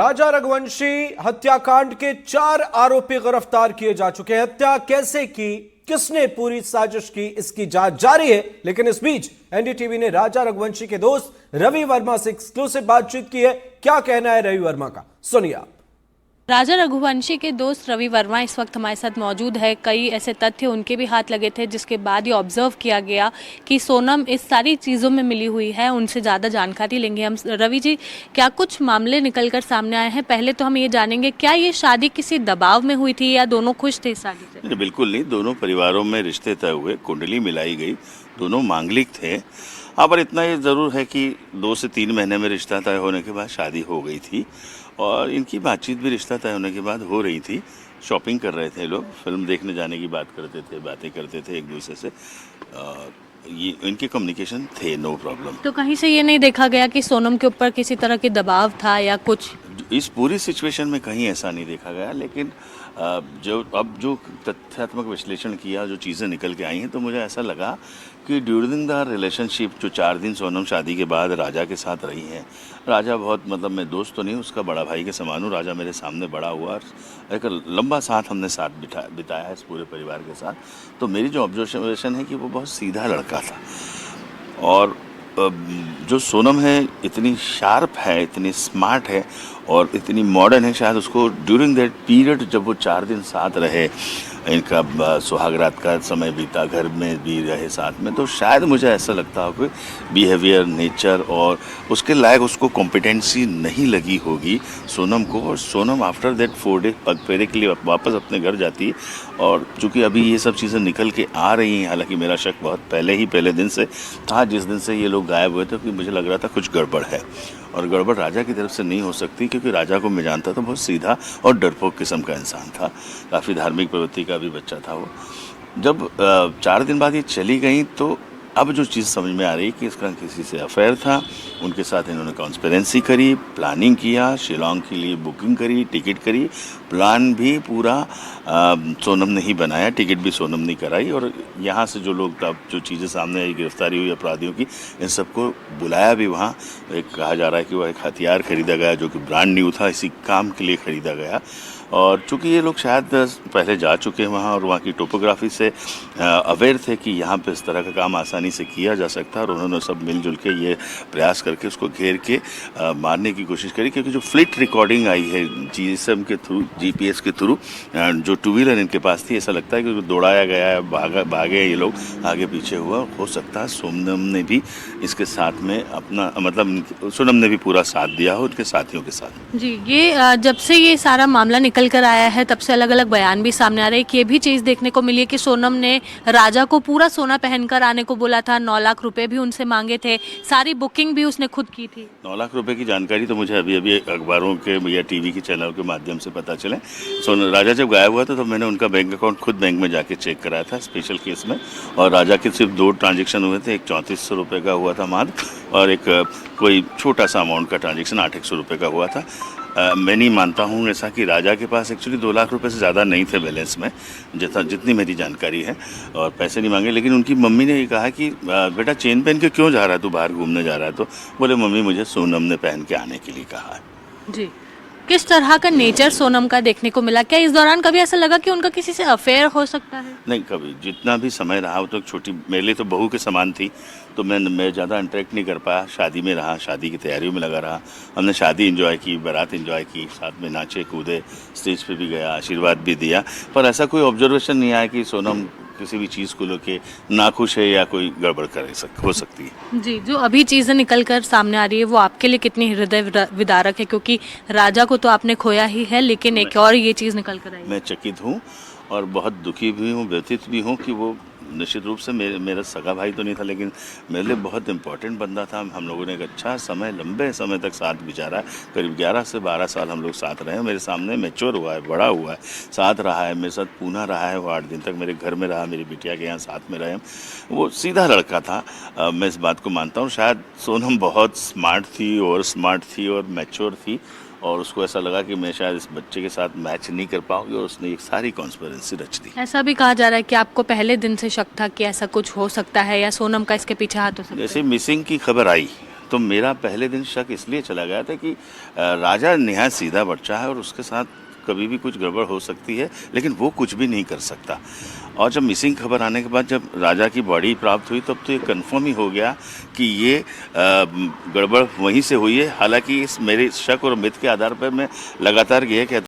राजा रघुवंशी हत्याकांड के 4 आरोपी गिरफ्तार किए जा चुके हैं। हत्या कैसे की, किसने पूरी साजिश की, इसकी जांच जारी है। लेकिन इस बीच एनडीटीवी ने राजा रघुवंशी के दोस्त रवि वर्मा से एक्सक्लूसिव बातचीत की है। क्या कहना है रवि वर्मा का, सुनिए आप। राजा रघुवंशी के दोस्त रवि वर्मा इस वक्त हमारे साथ मौजूद है। कई ऐसे तथ्य उनके भी हाथ लगे थे जिसके बाद ये ऑब्जर्व किया गया कि सोनम इस सारी चीज़ों में मिली हुई है। उनसे ज़्यादा जानकारी लेंगे हम। रवि जी, क्या कुछ मामले निकलकर सामने आए हैं? पहले तो हम ये जानेंगे, क्या ये शादी किसी दबाव में हुई थी या दोनों खुश थे इस शादी से? नहीं, बिल्कुल नहीं। दोनों परिवारों में रिश्ते तय हुए, कुंडली मिलाई गई, दोनों मांगलिक थे। हाँ, पर इतना ये ज़रूर है कि 2 से 3 महीने में रिश्ता तय होने के बाद शादी हो गई थी और इनकी बातचीत भी रिश्ता तय होने के बाद हो रही थी। शॉपिंग कर रहे थे लोग, फिल्म देखने जाने की बात करते थे, बातें करते थे एक दूसरे से। ये इनके कम्युनिकेशन थे, नो प्रॉब्लम। तो कहीं से ये नहीं देखा गया कि सोनम के ऊपर किसी तरह की दबाव था या कुछ? इस पूरी सिचुएशन में कहीं ऐसा नहीं देखा गया, लेकिन जो तथ्यात्मक विश्लेषण किया, जो चीज़ें निकल के आई हैं, तो मुझे ऐसा लगा कि ड्यूरिंग द रिलेशनशिप जो 4 दिन सोनम शादी के बाद राजा के साथ रही हैं। राजा बहुत, मतलब मैं दोस्त तो नहीं, उसका बड़ा भाई के समान हूँ। राजा मेरे सामने बड़ा हुआ और एक लंबा साथ हमने बिताया है इस पूरे परिवार के साथ। तो मेरी जो ऑब्जर्वेशन है कि वो बहुत सीधा लड़का था। और जो सोनम है इतनी शार्प है, इतनी स्मार्ट है और इतनी मॉडर्न है। शायद उसको ड्यूरिंग दैट पीरियड जब वो 4 दिन साथ रहे, इनका सुहागरात का समय बीता, घर में भी रहे साथ में, तो शायद मुझे ऐसा लगता हो कि बिहेवियर, नेचर और उसके लायक उसको कॉम्पिटेंसी नहीं लगी होगी सोनम को। और सोनम आफ्टर दैट 4 डे पग फेरे के लिए वापस अपने घर जाती है। और चूँकि अभी ये सब चीज़ें निकल के आ रही हैं, हालांकि मेरा शक बहुत पहले दिन से था, जिस दिन से ये लोग गायब हुए थे, कि मुझे लग रहा था कुछ गड़बड़ है। और गड़बड़ राजा की तरफ से नहीं हो सकती, क्योंकि राजा को मैं जानता था, बहुत सीधा और डरपोक किस्म का इंसान था, काफ़ी धार्मिक प्रवृत्ति का भी बच्चा था वो। जब 4 दिन बाद ये चली गई, तो अब जो चीज़ समझ में आ रही कि इसका किसी से अफेयर था। उनके साथ इन्होंने कॉन्स्पिरेंसी करी, प्लानिंग किया, शिलोंग के लिए बुकिंग करी, टिकट करी, प्लान भी पूरा सोनम ने ही बनाया, टिकट भी सोनम ने कराई। और यहाँ से जो लोग, अब जो चीज़ें सामने आई, गिरफ्तारी हुई अपराधियों की, इन सबको बुलाया भी वहाँ। एक कहा जा रहा है कि वह एक हथियार खरीदा गया जो कि ब्रांड न्यू था, इसी काम के लिए खरीदा गया। और चूँकि ये लोग शायद पहले जा चुके हैं वहाँ और वहाँ की टोपोग्राफी से अवेयर थे कि यहाँ पे इस तरह का काम आसानी से किया जा सकता है, और उन्होंने सब मिलजुल के ये प्रयास करके उसको घेर के मारने की कोशिश करी। क्योंकि जो फ्लिट रिकॉर्डिंग आई है जीएसएम के थ्रू, जीपीएस के थ्रू, जो 2 व्हीलर इनके पास थी, ऐसा लगता है कि दौड़ाया गया है, भागे ये लोग, आगे पीछे हुआ। हो सकता है सोनम ने भी इसके साथ में अपना, मतलब सोनम ने भी पूरा साथ दिया हो उनके साथियों के साथ। जी, ये जब से ये सारा मामला निकल कर आया है, तब से अलग अलग बयान भी सामने आ रहे हैं कि ये भी चीज़ देखने को मिली है कि सोनम ने राजा को पूरा सोना पहनकर आने को बोला था, 9 लाख रुपए भी उनसे मांगे थे, सारी बुकिंग भी उसने खुद की थी। 9 लाख रुपए की जानकारी तो मुझे अभी अखबारों के या टीवी के चैनल के माध्यम से पता चले। राजा जब गायब हुआ था तो मैंने उनका बैंक अकाउंट खुद बैंक में जाके चेक कराया था स्पेशल केस में। और राजा के सिर्फ 2 ट्रांजेक्शन हुए थे, एक 3400 रुपये का हुआ था मात्र, और एक कोई छोटा सा अमाउंट का ट्रांजेक्शन 800 रुपये का हुआ था। मैं नहीं मानता हूँ ऐसा कि राजा के पास एक्चुअली 2 लाख रुपए से ज़्यादा नहीं थे बैलेंस में, जितनी मेरी जानकारी है, और पैसे नहीं मांगे। लेकिन उनकी मम्मी ने ये कहा कि बेटा चेन पहन के क्यों जा रहा है, तू बाहर घूमने जा रहा है? तो बोले मम्मी मुझे सोनम ने पहन के आने के लिए कहा है। जी, किस तरह का नेचर सोनम का देखने को मिला? क्या इस दौरान कभी ऐसा लगा कि उनका किसी से अफेयर हो सकता है? नहीं, कभी। जितना भी समय रहा वो तो छोटी, मेरे लिए तो बहू के समान थी, तो मैं ज़्यादा इंटरेक्ट नहीं कर पाया। शादी में रहा, शादी की तैयारियों में लगा रहा। हमने शादी एंजॉय की, बारात एंजॉय की, साथ में नाचे कूदे, स्टेज पे भी गया, आशीर्वाद भी दिया। पर ऐसा कोई ऑब्जर्वेशन नहीं आया कि सोनम किसी भी चीज़ को लेके नाखुश है या कोई गड़बड़ हो सकती है। जी, जो अभी चीज़ें निकल कर सामने आ रही है वो आपके लिए कितनी हृदय विदारक है? क्योंकि राजा को तो आपने खोया ही है, लेकिन एक और ये चीज़ निकल कर आई है। मैं चकित हूँ और बहुत दुखी भी हूँ, व्यथित भी हूँ कि वो निश्चित रूप से मेरा सगा भाई तो नहीं था, लेकिन मेरे लिए बहुत इम्पोर्टेंट बंदा था। हम लोगों ने एक अच्छा समय, लंबे समय तक साथ बिताया। करीब 11 से 12 साल हम लोग साथ रहे हैं। मेरे सामने मैच्योर हुआ है, बड़ा हुआ है, साथ रहा है, मेरे साथ पूना रहा है। वो 8 दिन तक मेरे घर में रहा, मेरी बिटिया के यहाँ साथ में रहे। वो सीधा लड़का था, मैं इस बात को मानता हूँ। शायद सोनम बहुत स्मार्ट थी और मैच्योर थी, और उसको ऐसा लगा कि मैं शायद इस बच्चे के साथ मैच नहीं कर पाऊंगी, और उसने एक सारी कॉन्स्पिरेंसी रच दी। ऐसा भी कहा जा रहा है कि आपको पहले दिन से शक था कि ऐसा कुछ हो सकता है या सोनम का इसके पीछे हाथ हो सकता है। जैसे मिसिंग की खबर आई तो मेरा पहले दिन शक इसलिए चला गया था कि राजा निहायत सीधा बच्चा है और उसके साथ कभी भी कुछ गड़बड़ हो सकती है, लेकिन वो कुछ भी नहीं कर सकता। और जब मिसिंग खबर आने के बाद जब राजा की बॉडी प्राप्त हुई तब तो ये कंफर्म ही हो गया कि ये गड़बड़ वहीं से हुई है। हालांकि इस मेरे शक और मिथ के आधार पर मैं लगातार यह कहता